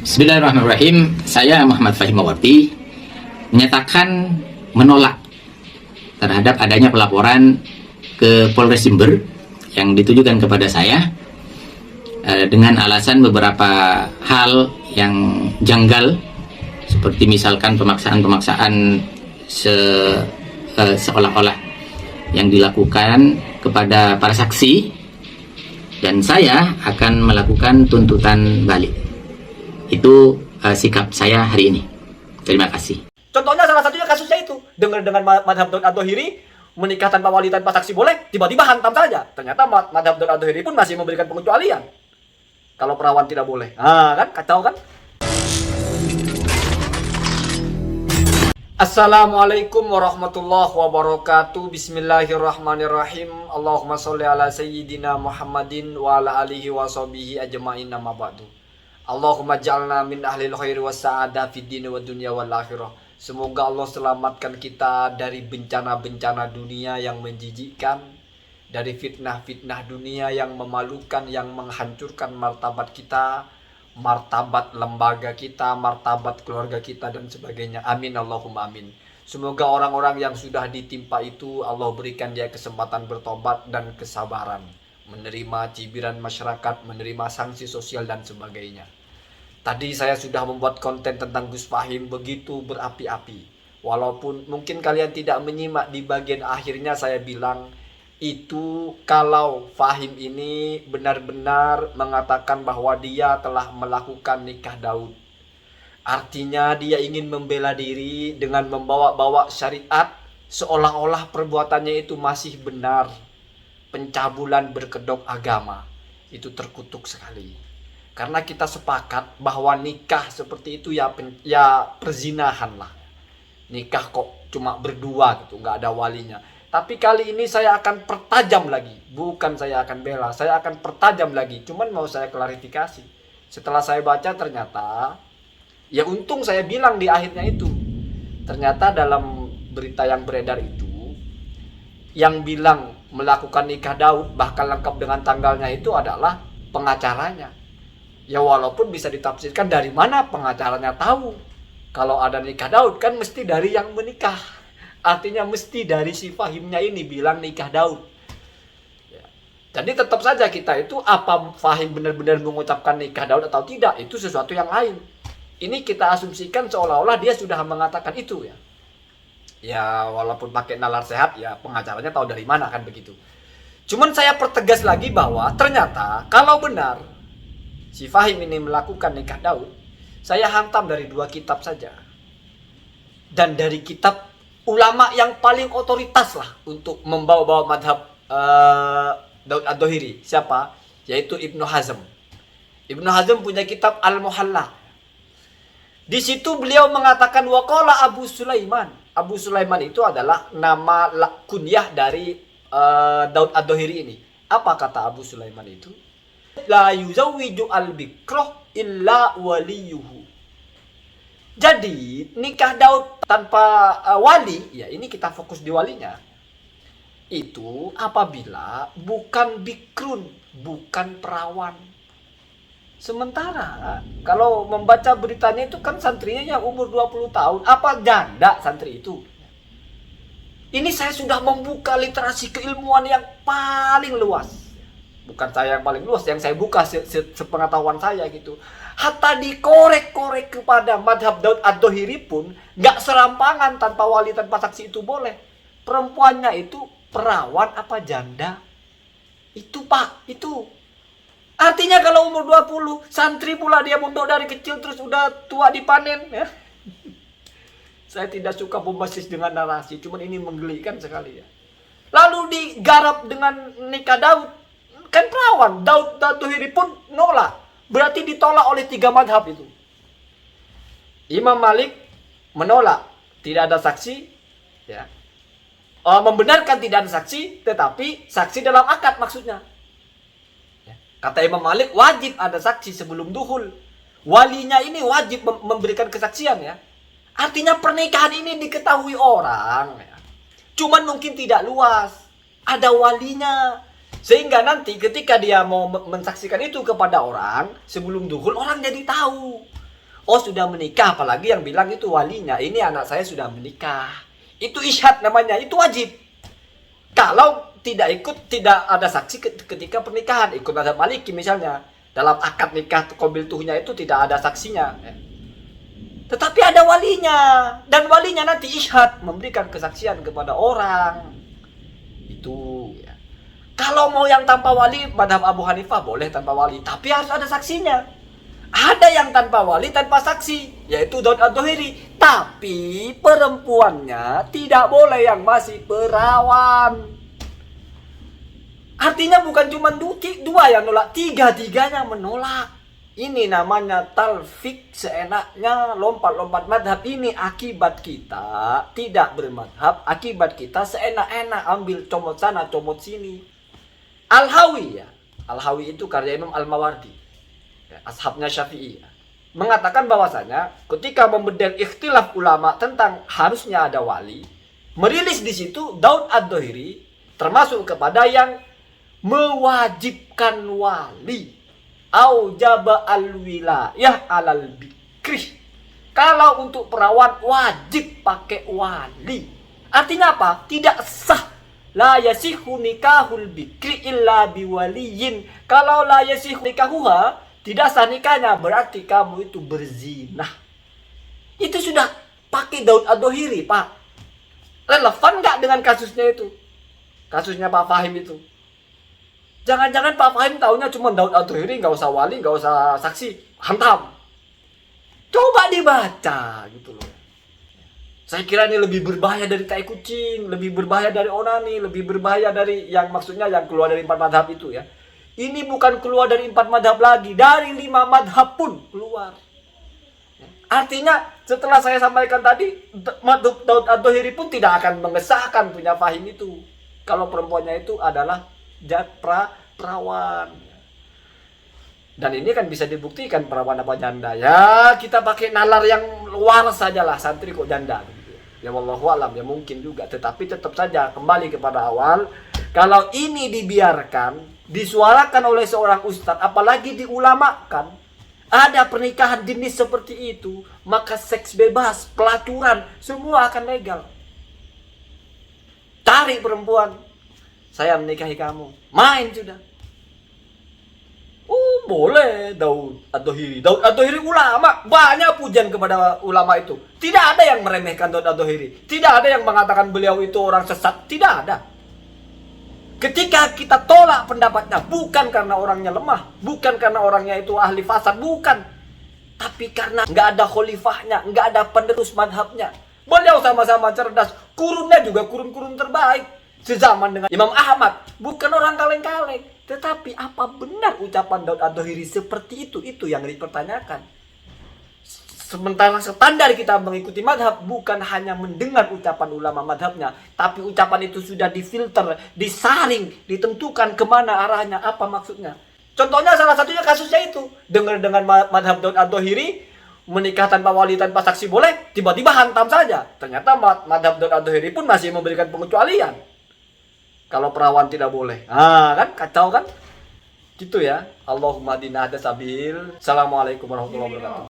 Bismillahirrahmanirrahim. Saya Muhammad Fahimawarti menyatakan menolak terhadap adanya pelaporan ke Polres Jember yang ditujukan kepada saya dengan alasan beberapa hal yang janggal, seperti misalkan pemaksaan seolah-olah yang dilakukan kepada para saksi, dan saya akan melakukan tuntutan balik. Itu sikap saya hari ini. Terima kasih. Contohnya salah satunya kasusnya itu, dengan madhab Daud Ad-Dhahiri menikah tanpa wali tanpa saksi boleh, tiba-tiba hantam saja. Ternyata madhab Daud Ad-Dhahiri pun masih memberikan pengecualian kalau perawan tidak boleh. Kan kacau kan? Assalamualaikum warahmatullahi wabarakatuh. Bismillahirrahmanirrahim. Allahumma sholli ala sayyidina Muhammadin wa ala alihi wa sahbihi ajma'in, amma ba'du. Allahumma ja'alna min ahlil khairi wa sa'adah fid dini wa dunya wal akhirah. Semoga Allah selamatkan kita dari bencana-bencana dunia yang menjijikkan, dari fitnah-fitnah dunia yang memalukan, yang menghancurkan martabat kita, martabat lembaga kita, martabat keluarga kita, dan sebagainya. Amin Allahumma amin. Semoga orang-orang yang sudah ditimpa itu Allah berikan dia kesempatan bertobat dan kesabaran, menerima cibiran masyarakat, menerima sanksi sosial dan sebagainya. Tadi saya sudah membuat konten tentang Gus Fahim begitu berapi-api. Walaupun mungkin kalian tidak menyimak di bagian akhirnya, saya bilang itu kalau Fahim ini benar-benar mengatakan bahwa dia telah melakukan nikah Daud. Artinya dia ingin membela diri dengan membawa-bawa syariat, seolah-olah perbuatannya itu masih benar. Pencabulan berkedok agama itu terkutuk sekali, karena kita sepakat bahwa nikah seperti itu ya perzinahan lah. Nikah kok cuma berdua gitu, nggak ada walinya. Tapi kali ini saya akan pertajam lagi, bukan saya akan bela, saya akan pertajam lagi. Cuman mau saya klarifikasi, setelah saya baca ternyata ya untung saya bilang di akhirnya itu, ternyata dalam berita yang beredar itu yang bilang melakukan nikah Daud bahkan lengkap dengan tanggalnya itu adalah pengacaranya. Ya walaupun bisa ditafsirkan dari mana pengacaranya tahu kalau ada nikah Daud, kan mesti dari yang menikah. Artinya mesti dari si Fahimnya ini bilang nikah Daud. Ya. Jadi tetap saja kita itu apa Fahim benar-benar mengucapkan nikah Daud atau tidak, itu sesuatu yang lain. Ini kita asumsikan seolah-olah dia sudah mengatakan itu ya. Ya walaupun pakai nalar sehat, ya pengacaranya tahu dari mana kan begitu. Cuman saya pertegas lagi bahwa ternyata kalau benar si Fahim ini melakukan nikah Daud, saya hantam dari 2 kitab saja. Dan dari kitab ulama yang paling otoritas lah untuk membawa-bawa madhab Daud Ad-Dhahiri. Siapa? Yaitu Ibnu Hazm. Ibnu Hazm punya kitab Al-Muhalla. Di situ beliau mengatakan waqala Abu Sulaiman. Abu Sulaiman itu adalah nama kunyah dari Daud Ad-Dhahiri ini. Apa kata Abu Sulaiman itu? La yuzawwiju al-bikrah illa waliyuhu. Jadi nikah Daud tanpa wali, ya ini kita fokus di walinya, itu apabila bukan bikrun, bukan perawan. Sementara kalau membaca beritanya itu kan santrinya yang umur 20 tahun, apa janda santri itu. Ini saya sudah membuka literasi keilmuan yang paling luas. Bukan saya yang paling luas, yang saya buka sepengetahuan saya gitu. Hatta dikorek-korek kepada madhab Daud Ad-Dhahiri pun gak serampangan tanpa wali tanpa saksi itu boleh. Perempuannya itu perawan apa janda? Itu pak, itu. Artinya kalau umur 20, santri pula dia mondok dari kecil terus udah tua dipanen ya. Saya tidak suka bombastis dengan narasi, cuman ini menggelikan sekali ya. Lalu digarap dengan nikah Daud. Kan perawan, Daud Ad-Dhahiri pun nolak. Berarti ditolak oleh 3 madhab itu. Imam Malik menolak, tidak ada saksi, ya. Membenarkan tidak ada saksi, tetapi saksi dalam akad maksudnya. Ya. Kata Imam Malik wajib ada saksi sebelum duhul. Walinya ini wajib memberikan kesaksian ya. Artinya pernikahan ini diketahui orang. Ya. Cuman mungkin tidak luas. Ada walinya. Sehingga nanti ketika dia mau mensaksikan itu kepada orang sebelum duhul, orang jadi tahu. oh sudah menikah, apalagi yang bilang itu walinya, ini anak saya sudah menikah. Itu isyhad namanya, itu wajib. Kalau tidak ikut, tidak ada saksi ketika pernikahan, ikut mazhab Maliki misalnya, dalam akad nikah qabil tuhnya itu tidak ada saksinya. Tetapi ada walinya, dan walinya nanti isyhad, memberikan kesaksian kepada orang. Itu ya. Kalau mau yang tanpa wali, mazhab Abu Hanifah boleh tanpa wali, tapi harus ada saksinya. Ada yang tanpa wali, tanpa saksi, yaitu Daud Ad-Dhahiri. Tapi perempuannya tidak boleh yang masih perawan. Artinya bukan cuma dua yang nolak, tiga-tiganya menolak. Ini namanya talfik, seenaknya lompat-lompat madhab. Ini akibat kita tidak bermadhab, akibat kita seenak-enak ambil comot sana, comot sini. Al-Hawi ya, Al-Hawi itu karya Imam Al-Mawardi, ya, ashabnya Syafi'i, ya, mengatakan bahwasanya ketika membedah ikhtilaf ulama tentang harusnya ada wali, merilis di situ Daud Ad-Dhahiri termasuk kepada yang mewajibkan wali. Aujaba al-wilayah alal bikri. Kalau untuk perawan wajib pakai wali. Artinya apa? Tidak sah. La yasihu nikahul bikri illa biwaliyin. Kalau la yasihu nikahuha, tidak sah nikahnya, berarti kamu itu berzina. Itu sudah pakai Daud Ad-Dhahiri, Pak. Relevan nggak dengan kasusnya itu? Kasusnya Pak Fahim itu. Jangan-jangan Pak Fahim taunya cuma Daud Ad-Dhahiri, nggak usah wali, nggak usah saksi, hantam. Coba dibaca gitu loh. Saya kira ini lebih berbahaya dari tai kucing, lebih berbahaya dari onani, lebih berbahaya dari yang maksudnya yang keluar dari 4 madhab itu ya. Ini bukan keluar dari 4 madhab lagi, dari 5 madhab pun keluar. Artinya setelah saya sampaikan tadi, Daud Ad-Dhahiri pun tidak akan mengesahkan punya Fahim itu kalau perempuannya itu adalah perawan. Dan ini kan bisa dibuktikan perawan apa janda. Ya kita pakai nalar yang luar sajalah, santri kok janda gitu. Ya wallahu alam, ya mungkin juga. Tetapi tetap saja kembali kepada awal, kalau ini dibiarkan, disuarakan oleh seorang ustadz, apalagi diulamakan, ada pernikahan jenis seperti itu, maka seks bebas, pelaturan, semua akan legal. Cari perempuan, saya menikahi kamu, main sudah. Oh boleh Daud Ad-Dhahiri. Daud Ad-Dhahiri ulama, banyak pujian kepada ulama itu. Tidak ada yang meremehkan Daud Ad-Dhahiri. Tidak ada yang mengatakan beliau itu orang sesat. Tidak ada. Ketika kita tolak pendapatnya, bukan karena orangnya lemah, bukan karena orangnya itu ahli fasad, bukan. Tapi karena nggak ada khalifahnya, nggak ada penerus madhabnya. Beliau sama-sama cerdas, kurunnya juga kurun-kurun terbaik. Sezaman dengan Imam Ahmad, bukan orang kaleng-kaleng. Tetapi apa benar ucapan Daud Ad-Dhahiri seperti itu? Itu yang dipertanyakan. Sementara standar kita mengikuti madhab bukan hanya mendengar ucapan ulama madhabnya, tapi ucapan itu sudah difilter, disaring, ditentukan kemana arahnya, apa maksudnya. Contohnya salah satunya kasusnya itu, dengar dengan madhab Daud Ad-Dhahiri, menikah tanpa wali, tanpa saksi boleh, tiba-tiba hantam saja. Ternyata madhab Daud Ad-Dhahiri pun masih memberikan pengecualian. Kalau perawan tidak boleh. Kan kacau kan? Gitu ya. Allahumma adina hada sabil. Assalamualaikum warahmatullahi wabarakatuh.